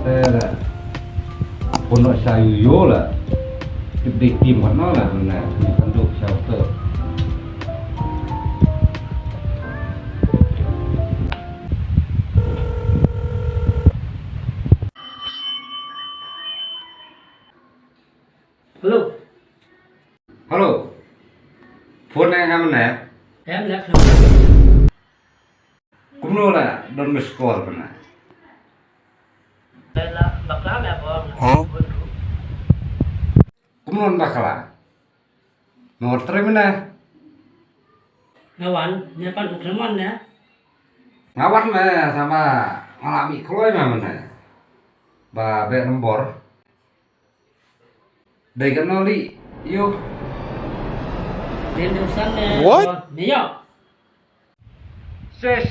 là con nội xài yếu là để tìm của nó là con độ xào cỡ Hello. Halo, phone này em nè, Em là cũng luôn là don't miss call bên này. đây là bạc lá mẹ vợ. Cũng luôn bạc là, một trai bên này, Ngawan, nhà pan Ukreman ya. ngawat mah sama ngalami keluar mah bên này, và bé nombor, đây cái nó li, yêu, Dia urusan ya. What? Dia. ses,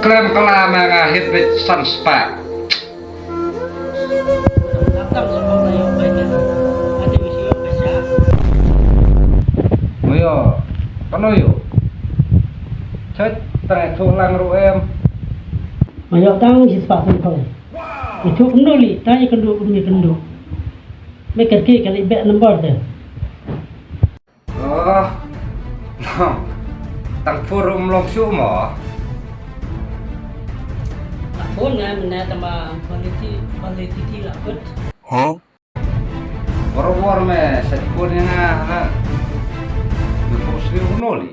krem kelam yang ngahit with sunspark. Datang sama saya baik. Ada misi apa sih? Mày con ơi, chết tại thôn làng rồi em. Mayo tang si sepatu kau. Itu kenduli, tanya kendu. Mereka kali back number dia. Tăng forum long số mỏ. Phone ya, mana tambah quality lah kot. War me set phone na. Berpusri unoli.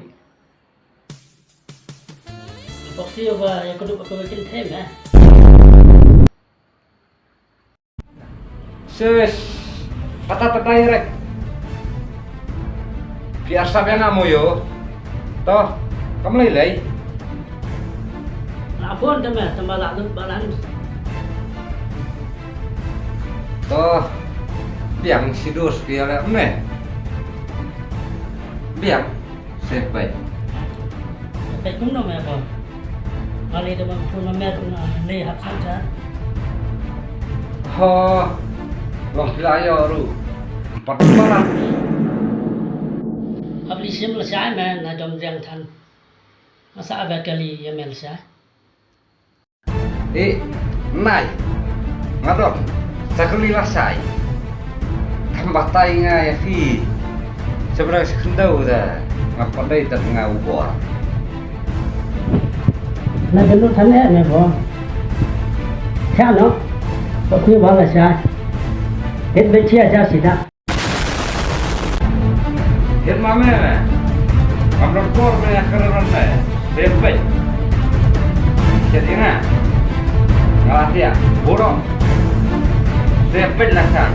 Boxi apa yang kedua aku bikin tem ya. Ses patata direct. Biasa bena mo yo. Toh, kamu lay. Nah phone tambah lalu balan. Toh, biang sidus kia le ne. Biang sepai. Tapi cũng đâu mẹ bảo. Kali dia phone mẹ cũng leh hấp saja. Ho, long pilayo ru. 400. Abli sim lah saya man na dom jang tan. Masa abad kali ya mel saya. Nai, ngadok, sakuli lasai. Tambah tai nga ya fi. Sebenarnya sekendau dah. Ngapadai tak ngau bor. Na dulu tan eh mẹ bảo. Sao nó? Có khuyên bảo là sai. Hết bên chia ra xí đó. Hiện mà mẹ này, cầm đột bor mẹ kerana mẹ, dempet. Jadi na, ngalah dia, bodoh. Dempet lah sang.